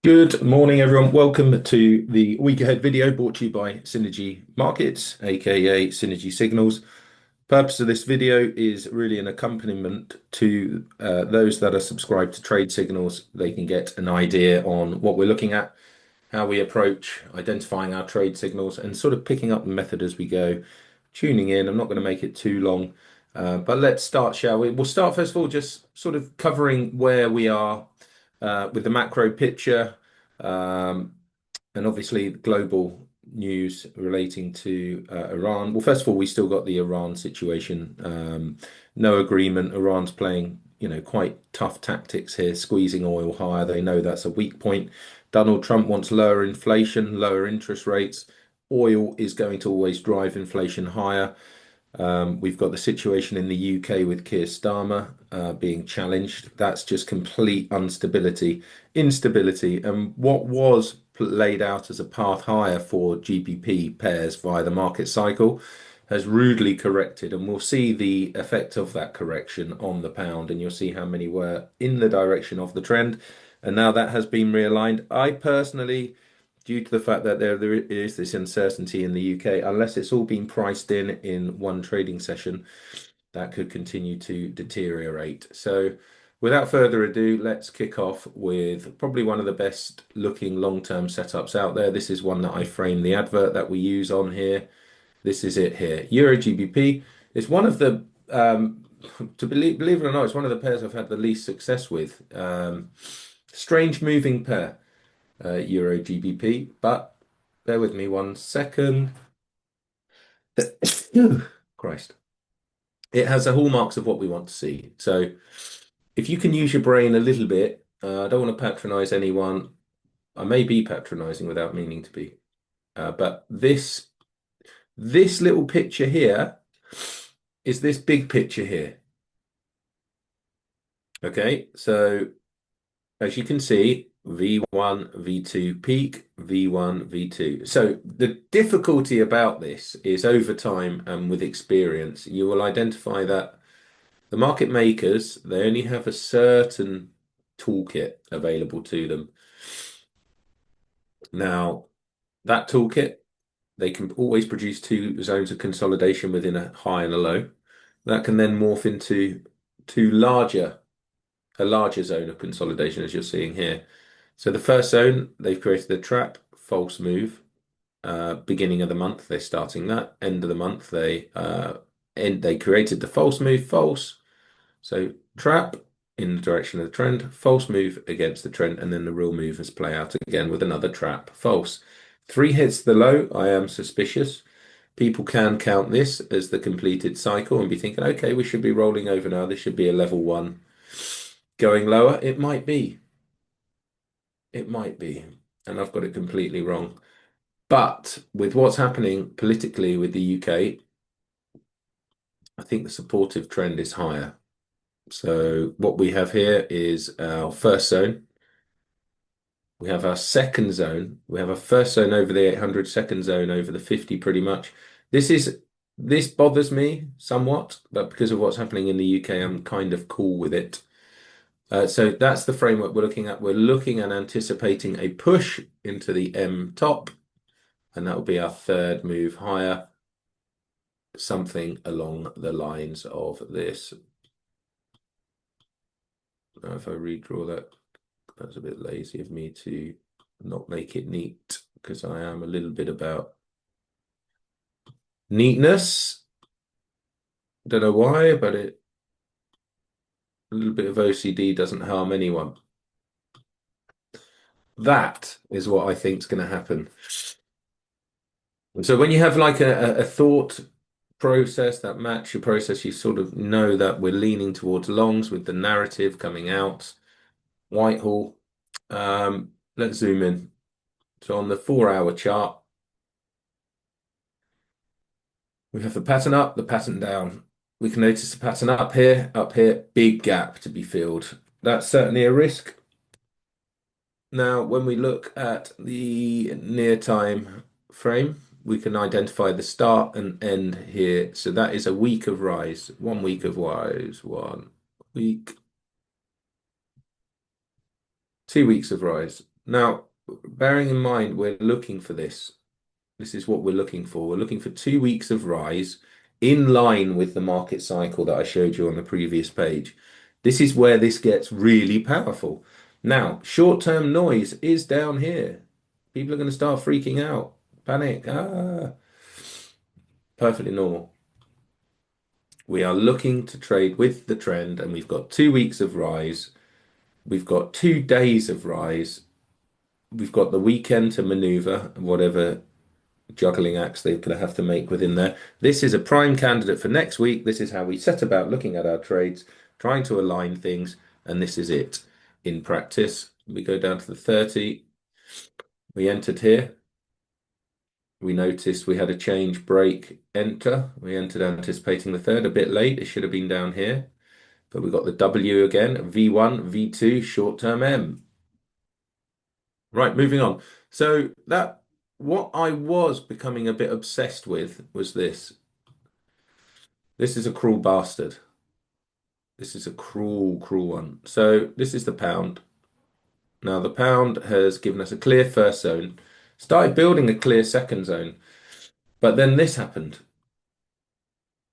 Good morning, everyone. Welcome to the week ahead video brought to you by Synergy Markets, aka Synergy Signals. Purpose of this video is really an accompaniment to those that are subscribed to Trade Signals. They can get an idea on what we're looking at, how we approach identifying our trade signals, and sort of picking up the method as we go, tuning in. I'm not going to make it too long, but let's start, shall we? We'll start first of all, just sort of covering where we are with the macro picture, um, and obviously global news relating to Iran. Well, first of all, we still got the Iran situation. No agreement. Iran's playing, quite tough tactics here, squeezing oil higher. They know that's a weak point. Donald Trump wants lower inflation, lower interest rates. Oil is going to always drive inflation higher. We've got the situation in the UK with Keir Starmer being challenged. That's just complete instability. And what was laid out as a path higher for GBP pairs via the market cycle has rudely corrected. And we'll see the effect of that correction on the pound. And you'll see how many were in the direction of the trend. And now that has been realigned. I personally, due to the fact that there is this uncertainty in the UK, unless it's all been priced in one trading session, that could continue to deteriorate. So without further ado, let's kick off with probably one of the best looking long-term setups out there. This is one that I framed the advert that we use on here. This is it here. Euro GBP is one of the to believe it or not, it's one of the pairs I've had the least success with. Strange moving pair. Euro GBP, but bear with me 1 second. Christ. It has the hallmarks of what we want to see. So if you can use your brain a little bit, I don't want to patronize anyone. I may be patronizing without meaning to be. But this little picture here is this big picture here. Okay, so as you can see, V1, V2 peak, V1, V2. So the difficulty about this is over time and with experience, you will identify that the market makers, they only have a certain toolkit available to them. Now, that toolkit, they can always produce two zones of consolidation within a high and a low. That can then morph into a larger zone of consolidation, as you're seeing here. So the first zone, they've created a trap, false move. Beginning of the month, they're starting that. End of the month, they created the false move, false. So trap in the direction of the trend, false move against the trend, and then the real movers play out again with another trap, false. 3 hits the low, I am suspicious. People can count this as the completed cycle and be thinking, okay, we should be rolling over now. This should be a level 1. Going lower, it might be. It might be. And I've got it completely wrong. But with what's happening politically with the UK, I think the supportive trend is higher. So what we have here is our first zone. We have our second zone. We have our first zone over the 800, second zone over the 50 pretty much. This bothers me somewhat, but because of what's happening in the UK, I'm kind of cool with it. So that's the framework we're looking at. We're looking and anticipating a push into the M top, and that will be our third move higher. Something along the lines of this. Now, if I redraw that, that's a bit lazy of me to not make it neat because I am a little bit about neatness. Don't know why, but a little bit of OCD doesn't harm anyone. That is what I think is going to happen. So when you have like a thought process that match your process, you sort of know that we're leaning towards longs with the narrative coming out. Whitehall. Let's zoom in. So on the 4-hour chart, we have the pattern up, the pattern down. We can notice the pattern up here, big gap to be filled. That's certainly a risk. Now, when we look at the near time frame, we can identify the start and end here. So that is a week of rise, 1 week of rise, 1 week, 2 weeks of rise. Now, bearing in mind we're looking for this. This is what we're looking for. We're looking for 2 weeks of rise in line with the market cycle that I showed you on the previous page. This is where this gets really powerful. Now, short-term noise is down here. People are going to start freaking out. Panic. Perfectly normal. We are looking to trade with the trend, and we've got 2 weeks of rise. We've got 2 days of rise. We've got the weekend to maneuver, whatever juggling acts they're going to have to make within there. This is a prime candidate for next week. This is how we set about looking at our trades, trying to align things, and this is it in practice. We go down to the 30. We entered here. We noticed we had a change break enter. We entered anticipating the third, a bit late. It should have been down here. But we got the W again, V1, V2, short-term M. Right, moving on. So that what I was becoming a bit obsessed with was this. This is a cruel bastard. This is a cruel, cruel one. So this is the pound. Now the pound has given us a clear first zone, started building a clear second zone, but then this happened.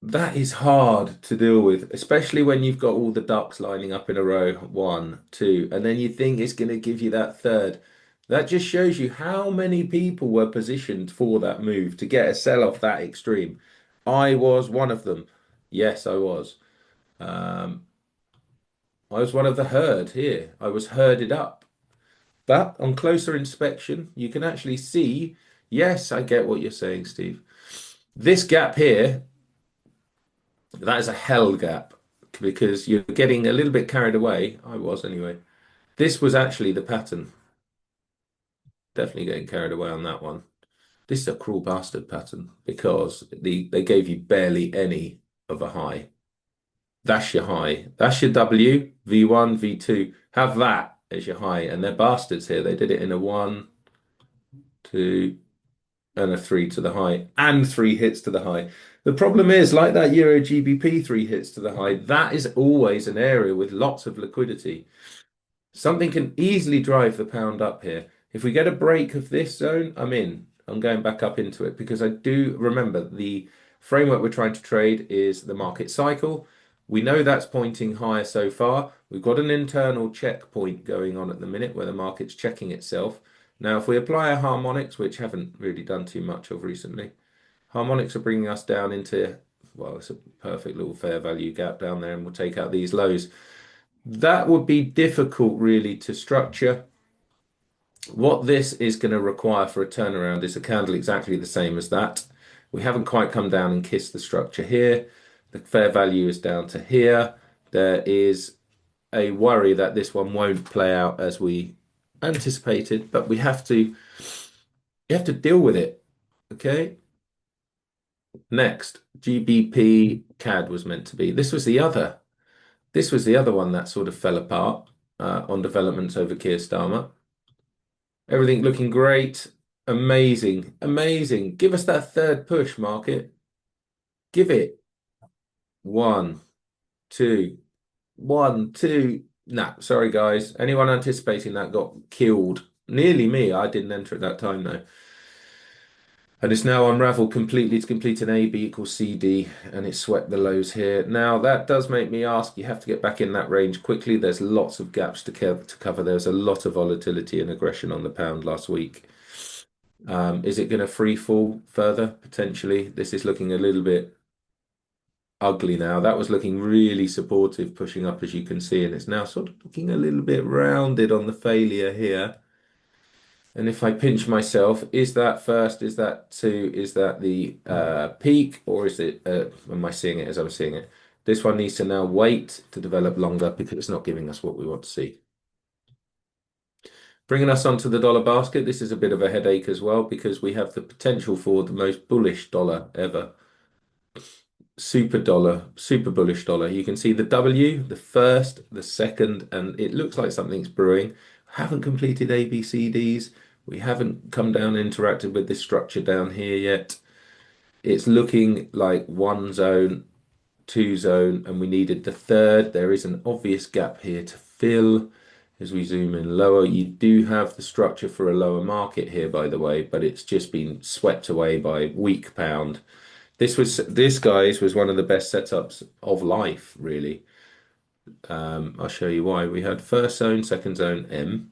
That is hard to deal with, especially when you've got all the ducks lining up in a row, one, two, and then you think it's going to give you that third. That just shows you how many people were positioned for that move to get a sell off that extreme. I was one of them. Yes, I was. Um, I was one of the herd here. I was herded up. But on closer inspection, you can actually see, yes, I get what you're saying, Steve. This gap here, that is a hell gap because you're getting a little bit carried away. I was anyway. This was actually the pattern. Definitely getting carried away on that one. This is a cruel bastard pattern because they gave you barely any of a high. That's your high. That's your W, V1, V2. Have that as your high. And they're bastards here. They did it in a one, two, and a three to the high, and three hits to the high. The problem is, like that Euro GBP three hits to the high, that is always an area with lots of liquidity. Something can easily drive the pound up here. If we get a break of this zone, I'm in. I'm going back up into it because I do remember the framework we're trying to trade is the market cycle. We know that's pointing higher so far. We've got an internal checkpoint going on at the minute where the market's checking itself. Now, if we apply our harmonics, which haven't really done too much of recently, harmonics are bringing us down into, well, it's a perfect little fair value gap down there, and we'll take out these lows. That would be difficult really to structure. What this is going to require for a turnaround is a candle exactly the same as that. We haven't quite come down and kissed the structure here. The fair value is down to here. There is a worry that this one won't play out as we anticipated, but you have to deal with it. Okay. Next, GBP CAD was meant to be. This was the other one that sort of fell apart on developments over Keir Starmer. Everything looking great. Amazing. Amazing. Give us that third push, market. Give it. One, two, one, two. Nah, sorry, guys. Anyone anticipating that got killed. Nearly me. I didn't enter at that time, though. And it's now unraveled completely to complete an AB equals CD, and it swept the lows here. Now, that does make me ask, you have to get back in that range quickly. There's lots of gaps to cover. There's a lot of volatility and aggression on the pound last week. Is it going to free fall further? Potentially. This is looking a little bit ugly now. That was looking really supportive, pushing up, as you can see, and it's now sort of looking a little bit rounded on the failure here. And if I pinch myself, is that first? Is that two? Is that the peak? Or is it, am I seeing it as I'm seeing it? This one needs to now wait to develop longer because it's not giving us what we want to see. Bringing us onto the dollar basket, this is a bit of a headache as well because we have the potential for the most bullish dollar ever. Super dollar, super bullish dollar. You can see the W, the first, the second, and it looks like something's brewing. Haven't completed ABCDs. We haven't come down and interacted with this structure down here yet. It's looking like one zone, two zone, and we needed the third. There is an obvious gap here to fill. As we zoom in lower, you do have the structure for a lower market here, by the way, but it's just been swept away by weak pound. This guys was one of the best setups of life, really. I'll show you why. We had first zone, second zone, M.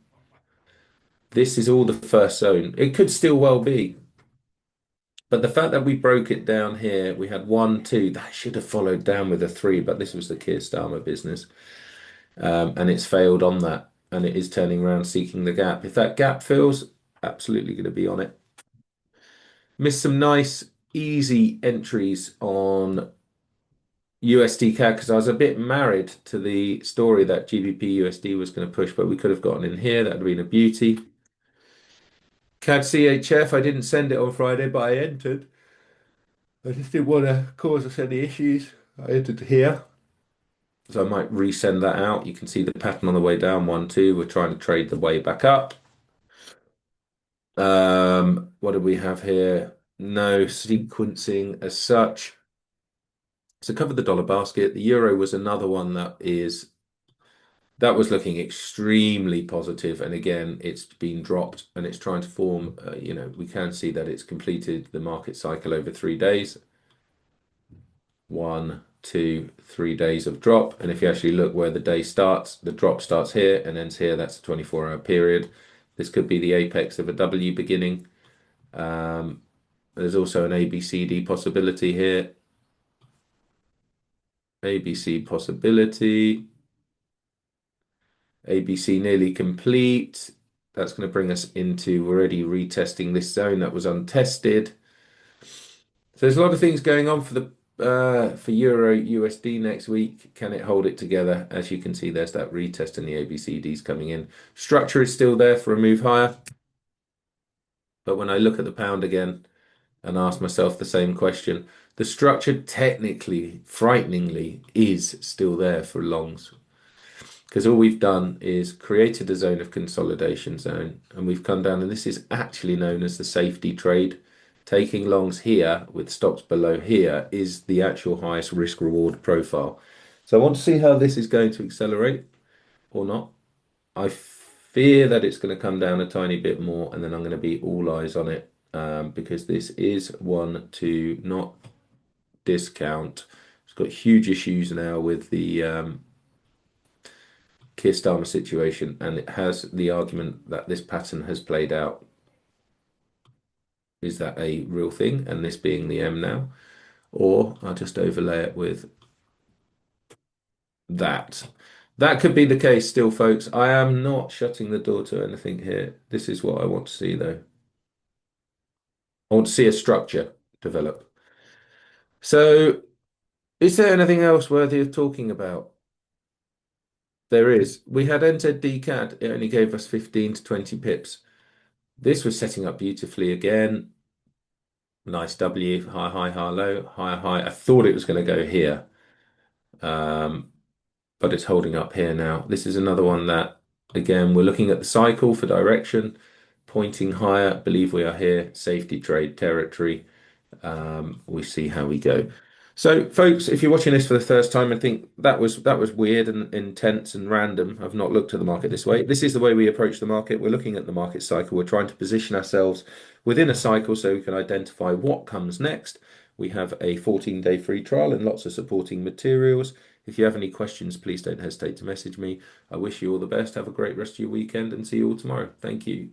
This is all the first zone. It could still well be. But the fact that we broke it down here, we had one, two, that should have followed down with a three, but this was the Keir Starmer business. And it's failed on that. And it is turning around seeking the gap. If that gap fills, absolutely going to be on it. Missed some nice, easy entries on USD CAD because I was a bit married to the story that GBP USD was going to push, but we could have gotten in here. That would have been a beauty. CAD CHF, I didn't send it on Friday, but I entered. I just didn't want to cause us any issues. I entered here. So I might resend that out. You can see the pattern on the way down, 1, 2. We're trying to trade the way back up. What do we have here? No sequencing as such. So covered the dollar basket. The euro was another one that was looking extremely positive, and again, it's been dropped and it's trying to form. We can see that it's completed the market cycle over 3 days. 1, 2, 3 days of drop, and if you actually look where the day starts, the drop starts here and ends here. That's a 24-hour period. This could be the apex of a W beginning. There's also an ABCD possibility here. ABC possibility. ABC nearly complete. That's going to bring us into already retesting this zone that was untested. So there's a lot of things going on for Euro USD next week. Can it hold it together? As you can see, there's that retest and the ABCDs coming in. Structure is still there for a move higher. But when I look at the pound again and ask myself the same question, the structure technically, frighteningly, is still there for longs. Because all we've done is created a zone of consolidation zone, and we've come down, and this is actually known as the safety trade. Taking longs here with stops below here is the actual highest risk reward profile. So I want to see how this is going to accelerate or not. I fear that it's going to come down a tiny bit more, and then I'm going to be all eyes on it because this is one to not discount. It's got huge issues now with the Keir Starmer situation, and it has the argument that this pattern has played out. Is that a real thing? And this being the M now, or I'll just overlay it with that. That could be the case still, folks. I am not shutting the door to anything here. This is what I want to see, though. I want to see a structure develop. So, is there anything else worthy of talking about? There is. We had entered DCAD. It only gave us 15 to 20 pips. This was setting up beautifully again. Nice W, high, high, high, low, high, high. I thought it was going to go here, but it's holding up here now. This is another one that, again, we're looking at the cycle for direction, pointing higher. Believe we are here, safety trade territory. We see how we go. So, folks, if you're watching this for the first time and think that was weird and intense and random, I've not looked at the market this way. This is the way we approach the market. We're looking at the market cycle. We're trying to position ourselves within a cycle so we can identify what comes next. We have a 14-day free trial and lots of supporting materials. If you have any questions, please don't hesitate to message me. I wish you all the best. Have a great rest of your weekend and see you all tomorrow. Thank you.